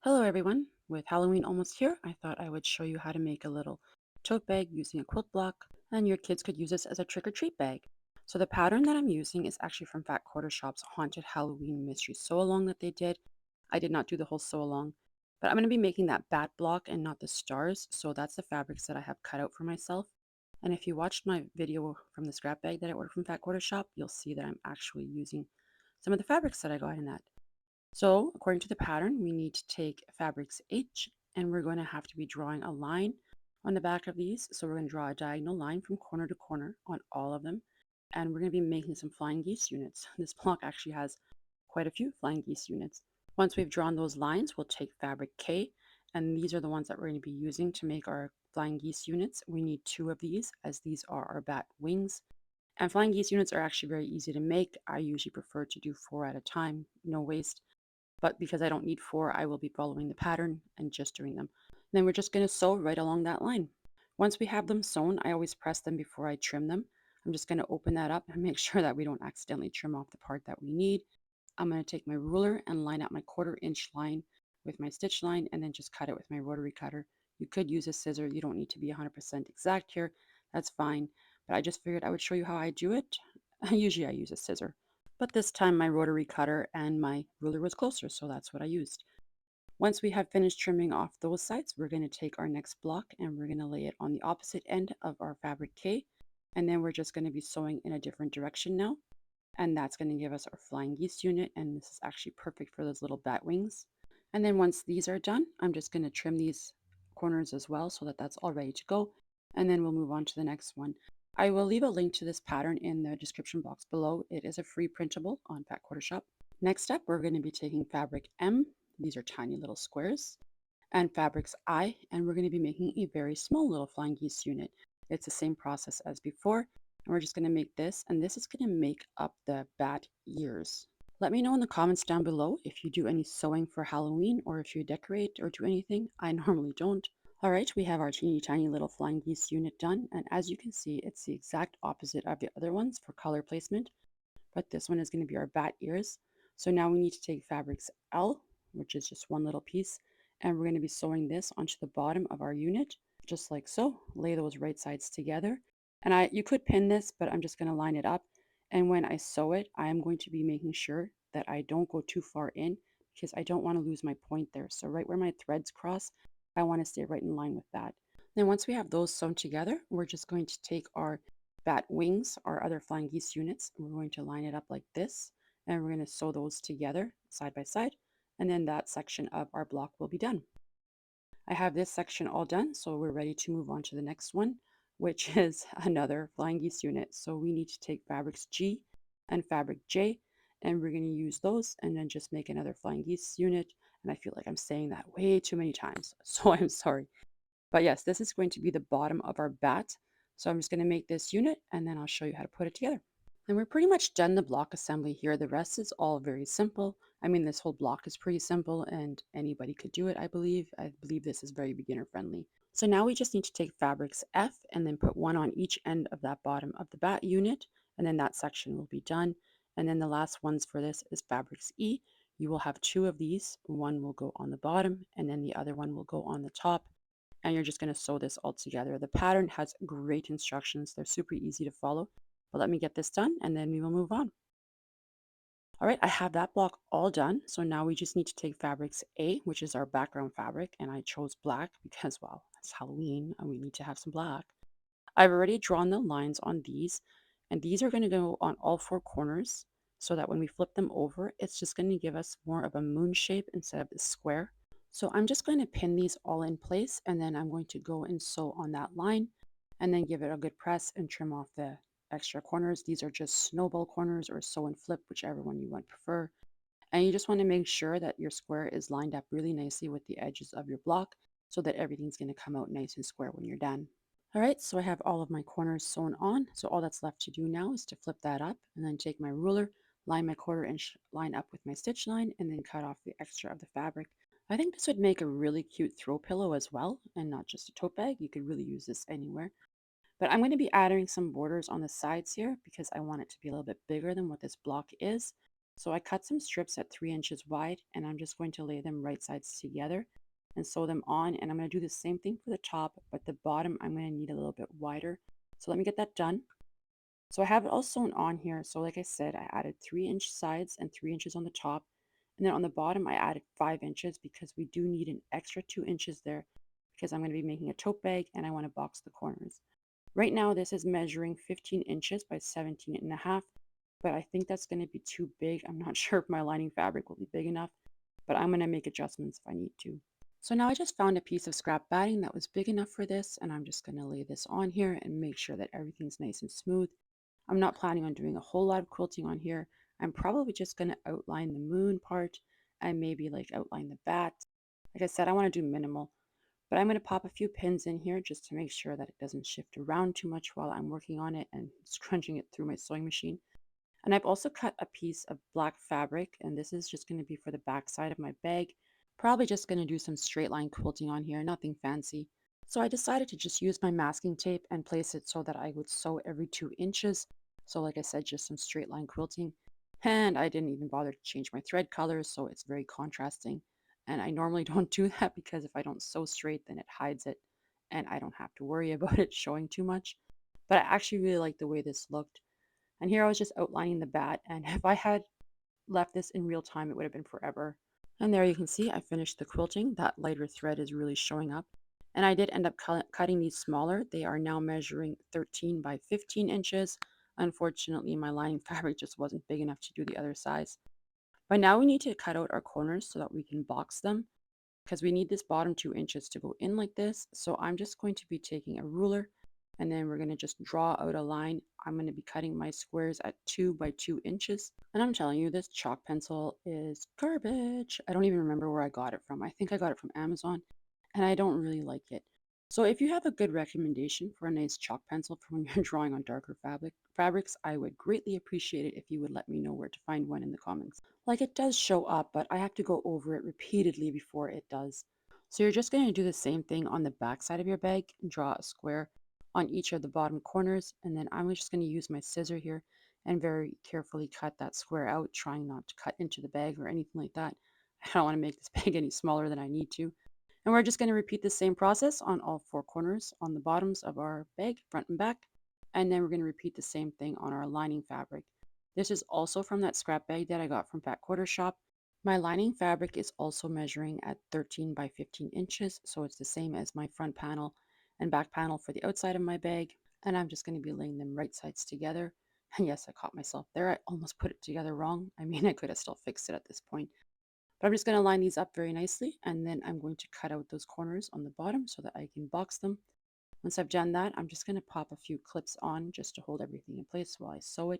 Hello everyone! With Halloween almost here, I thought I would show you how to make a little tote bag using a quilt block, and your kids could use this as a trick-or-treat bag. So the pattern that I'm using is actually from Fat Quarter Shop's Haunted Halloween Mystery Sew-Along that they did. I did not do the whole sew-along, but I'm going to be making that bat block and not the stars, so that's the fabrics that I have cut out for myself. And if you watched my video from the scrap bag that I ordered from Fat Quarter Shop, you'll see that I'm actually using some of the fabrics that I got in that. So according to the pattern, we need to take fabrics H and we're going to have to be drawing a line on the back of these. So we're going to draw a diagonal line from corner to corner on all of them. And we're going to be making some flying geese units. This block actually has quite a few flying geese units. Once we've drawn those lines, we'll take fabric K, and these are the ones that we're going to be using to make our flying geese units. We need two of these, as these are our bat wings. And flying geese units are actually very easy to make. I usually prefer to do 4 at a time, no waste. But because I don't need 4, I will be following the pattern and just doing them. And then we're just going to sew right along that line. Once we have them sewn, I always press them before I trim them. I'm just going to open that up and make sure that we don't accidentally trim off the part that we need. I'm going to take my ruler and line up my 1/4 inch line with my stitch line and then just cut it with my rotary cutter. You could use a scissor. You don't need to be 100% exact here. That's fine. But I just figured I would show you how I do it. Usually I use a scissor. But this time my rotary cutter and my ruler was closer, so that's what I used. Once we have finished trimming off those sides, we're going to take our next block and we're going to lay it on the opposite end of our fabric K. And then we're just going to be sewing in a different direction now. And that's going to give us our flying geese unit. And this is actually perfect for those little bat wings. And then once these are done, I'm just going to trim these corners as well so that that's all ready to go. And then we'll move on to the next one. I will leave a link to this pattern in the description box below. It is a free printable on Fat Quarter Shop. Next up, we're going to be taking fabric M. These are tiny little squares. And fabrics I, and we're going to be making a very small little flying geese unit. It's the same process as before. And we're just going to make this, and this is going to make up the bat ears. Let me know in the comments down below if you do any sewing for Halloween or if you decorate or do anything. I normally don't. All right, we have our teeny tiny little flying geese unit done, and as you can see, it's the exact opposite of the other ones for color placement, but this one is going to be our bat ears. So now we need to take fabrics L, which is just one little piece, and we're going to be sewing this onto the bottom of our unit, just like so. Lay those right sides together, and you could pin this, but I'm just going to line it up, and when I sew it, I am going to be making sure that I don't go too far in because I don't want to lose my point there. So right where my threads cross, I want to stay right in line with that. Then once we have those sewn together, we're just going to take our bat wings, our other flying geese units, and we're going to line it up like this, and we're going to sew those together side by side, and then that section of our block will be done. I have this section all done, so we're ready to move on to the next one, which is another flying geese unit. So we need to take fabrics G and fabric J, and we're going to use those and then just make another flying geese unit. And I feel like I'm saying that way too many times, so I'm sorry. But yes, this is going to be the bottom of our bat. So I'm just going to make this unit and then I'll show you how to put it together. And we're pretty much done the block assembly here. The rest is all very simple. I mean, this whole block is pretty simple and anybody could do it, I believe. I believe this is very beginner friendly. So now we just need to take fabrics F and then put one on each end of that bottom of the bat unit. And then that section will be done. And then the last ones for this is fabrics E. You will have two of these. One will go on the bottom and then the other one will go on the top, and you're just going to sew this all together. The pattern has great instructions. They're super easy to follow. But let me get this done and then we will move on. All right, I have that block all done. So now we just need to take fabrics A, which is our background fabric, and I chose black because, well, it's Halloween and we need to have some black. I've already drawn the lines on these, and these are going to go on all 4 corners so that when we flip them over, it's just going to give us more of a moon shape instead of the square. So I'm just going to pin these all in place, and then I'm going to go and sew on that line and then give it a good press and trim off the extra corners. These are just snowball corners or sew and flip, whichever one you want prefer. And you just want to make sure that your square is lined up really nicely with the edges of your block so that everything's going to come out nice and square when you're done. All right, so I have all of my corners sewn on. So all that's left to do now is to flip that up and then take my ruler, line my 1/4 inch line up with my stitch line, and then cut off the extra of the fabric. I think this would make a really cute throw pillow as well, and not just a tote bag. You could really use this anywhere. But I'm going to be adding some borders on the sides here because I want it to be a little bit bigger than what this block is. So I cut some strips at 3 inches wide, and I'm just going to lay them right sides together and sew them on. And I'm going to do the same thing for the top, but the bottom I'm going to need a little bit wider. So let me get that done. So I have it all sewn on here. So like I said, I added 3 inch sides and 3 inches on the top. And then on the bottom, I added 5 inches because we do need an extra 2 inches there because I'm going to be making a tote bag and I want to box the corners. Right now, this is measuring 15 inches by 17 and a half, but I think that's going to be too big. I'm not sure if my lining fabric will be big enough, but I'm going to make adjustments if I need to. So now I just found a piece of scrap batting that was big enough for this, and I'm just going to lay this on here and make sure that everything's nice and smooth. I'm not planning on doing a whole lot of quilting on here. I'm probably just going to outline the moon part and maybe like outline the bat. Like I said, I want to do minimal, but I'm going to pop a few pins in here just to make sure that it doesn't shift around too much while I'm working on it and scrunching it through my sewing machine. And I've also cut a piece of black fabric, and this is just going to be for the back side of my bag. Probably just going to do some straight line quilting on here, nothing fancy. So I decided to just use my masking tape and place it so that I would sew every 2 inches. So like I said, just some straight line quilting. And I didn't even bother to change my thread colors, so it's very contrasting. And I normally don't do that because if I don't sew straight, then it hides it and I don't have to worry about it showing too much. But I actually really like the way this looked. And here I was just outlining the bat. And if I had left this in real time, it would have been forever. And there you can see I finished the quilting. That lighter thread is really showing up. And I did end up cutting these smaller. They are now measuring 13 by 15 inches. Unfortunately, my lining fabric just wasn't big enough to do the other size. But now we need to cut out our corners so that we can box them because we need this bottom 2 inches to go in like this. So I'm just going to be taking a ruler and then we're going to just draw out a line. I'm going to be cutting my squares at 2 by 2 inches. And I'm telling you, this chalk pencil is garbage. I don't even remember where I got it from. I think I got it from Amazon and I don't really like it. So if you have a good recommendation for a nice chalk pencil for when you're drawing on darker fabrics, I would greatly appreciate it if you would let me know where to find one in the comments. Like it does show up, but I have to go over it repeatedly before it does. So you're just going to do the same thing on the back side of your bag and draw a square on each of the bottom corners. And then I'm just going to use my scissor here and very carefully cut that square out, trying not to cut into the bag or anything like that. I don't want to make this bag any smaller than I need to. And we're just going to repeat the same process on all four corners on the bottoms of our bag, front and back. And then we're going to repeat the same thing on our lining fabric. This is also from that scrap bag that I got from Fat Quarter Shop. My lining fabric is also measuring at 13 by 15 inches, so it's the same as my front panel and back panel for the outside of my bag. And I'm just going to be laying them right sides together. And yes, I caught myself there. I almost put it together wrong. I mean, I could have still fixed it at this point. But I'm just going to line these up very nicely, and then I'm going to cut out those corners on the bottom so that I can box them. Once I've done that, I'm just going to pop a few clips on just to hold everything in place while I sew it.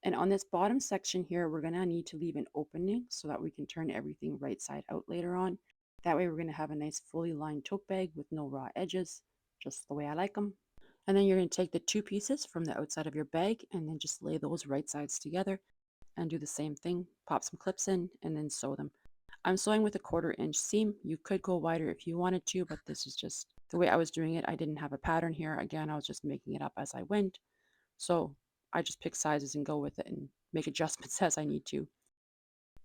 And on this bottom section here, we're going to need to leave an opening so that we can turn everything right side out later on. That way we're going to have a nice fully lined tote bag with no raw edges, just the way I like them. And then you're going to take the two pieces from the outside of your bag and then just lay those right sides together and do the same thing. Pop some clips in and then sew them. I'm sewing with a 1/4 inch seam. You could go wider if you wanted to, but this is just the way I was doing it. I didn't have a pattern here. Again, I was just making it up as I went. So I just pick sizes and go with it and make adjustments as I need to.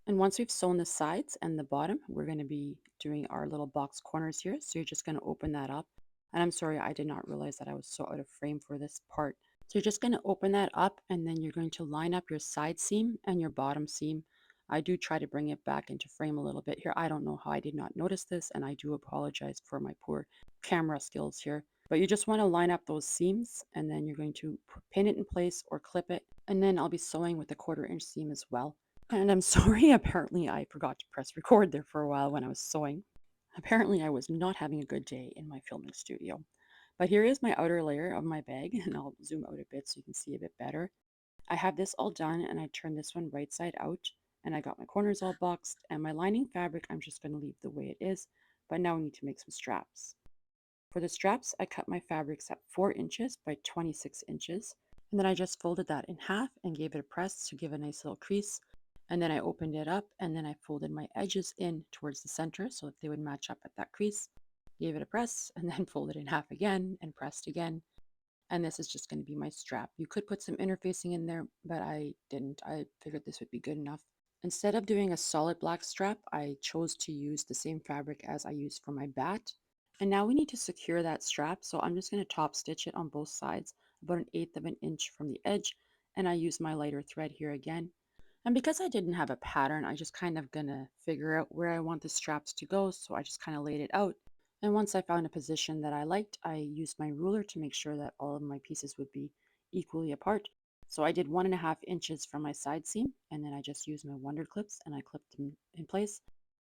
And once we've sewn the sides and the bottom, we're going to be doing our little box corners here. So you're just going to open that up. And I'm sorry, I did not realize that I was so out of frame for this part. So you're just going to open that up and then you're going to line up your side seam and your bottom seam. I do try to bring it back into frame a little bit here. I don't know how I did not notice this, and I do apologize for my poor camera skills here. But you just want to line up those seams and then you're going to pin it in place or clip it. And then I'll be sewing with a 1/4 inch seam as well. And I'm sorry, apparently I forgot to press record there for a while when I was sewing. Apparently I was not having a good day in my filming studio. But here is my outer layer of my bag, and I'll zoom out a bit so you can see a bit better. I have this all done and I turned this one right side out and I got my corners all boxed, and my lining fabric I'm just going to leave the way it is, but now we need to make some straps. For the straps, I cut my fabrics at 4 inches by 26 inches, and then I just folded that in half and gave it a press to give a nice little crease. And then I opened it up and then I folded my edges in towards the center so that they would match up at that crease. Gave it a press and then folded in half again and pressed again. And this is just going to be my strap. You could put some interfacing in there, but I didn't. I figured this would be good enough. Instead of doing a solid black strap, I chose to use the same fabric as I used for my bat. And now we need to secure that strap. So I'm just going to top stitch it on both sides, about an eighth of an inch from the edge. And I use my lighter thread here again. And because I didn't have a pattern, I just kind of gonna figure out where I want the straps to go. So I just kind of laid it out. And once I found a position that I liked, I used my ruler to make sure that all of my pieces would be equally apart. So I did 1.5 inches from my side seam, and then I just used my wonder clips and I clipped them in place.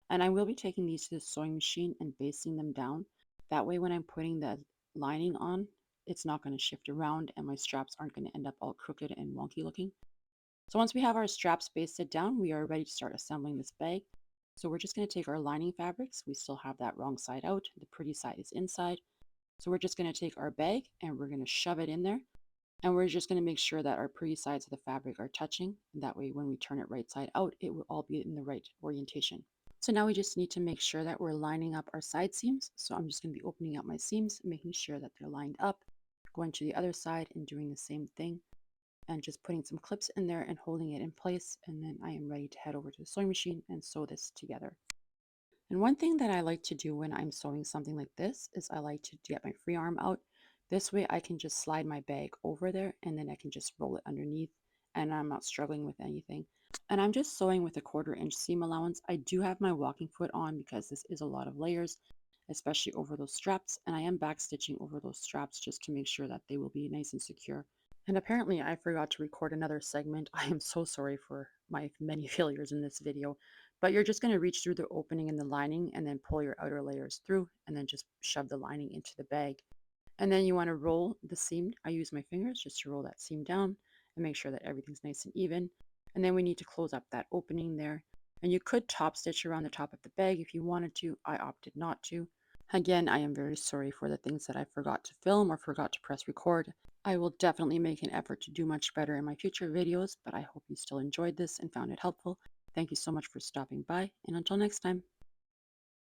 And I will be taking these to the sewing machine and basting them down. That way when I'm putting the lining on, it's not going to shift around and my straps aren't going to end up all crooked and wonky looking. So once we have our straps basted down, we are ready to start assembling this bag. So we're just going to take our lining fabrics. We still have that wrong side out. The pretty side is inside. So we're just going to take our bag and we're going to shove it in there. And we're just going to make sure that our pretty sides of the fabric are touching. And that way, when we turn it right side out, it will all be in the right orientation. So now we just need to make sure that we're lining up our side seams. So I'm just going to be opening up my seams, making sure that they're lined up, going to the other side and doing the same thing, and just putting some clips in there and holding it in place. And then I am ready to head over to the sewing machine and sew this together. And one thing that I like to do when I'm sewing something like this is I like to get my free arm out. This way I can just slide my bag over there and then I can just roll it underneath and I'm not struggling with anything. And I'm just sewing with a 1/4 inch seam allowance. I do have my walking foot on because this is a lot of layers, especially over those straps. And I am back stitching over those straps just to make sure that they will be nice and secure. And apparently I forgot to record another segment. I am so sorry for my many failures in this video. But you're just going to reach through the opening in the lining and then pull your outer layers through and then just shove the lining into the bag. And then you want to roll the seam. I use my fingers just to roll that seam down and make sure that everything's nice and even. And then we need to close up that opening there. And you could top stitch around the top of the bag if you wanted to. I opted not to. Again, I am very sorry for the things that I forgot to film or forgot to press record. I will definitely make an effort to do much better in my future videos, but I hope you still enjoyed this and found it helpful. Thank you so much for stopping by, and until next time.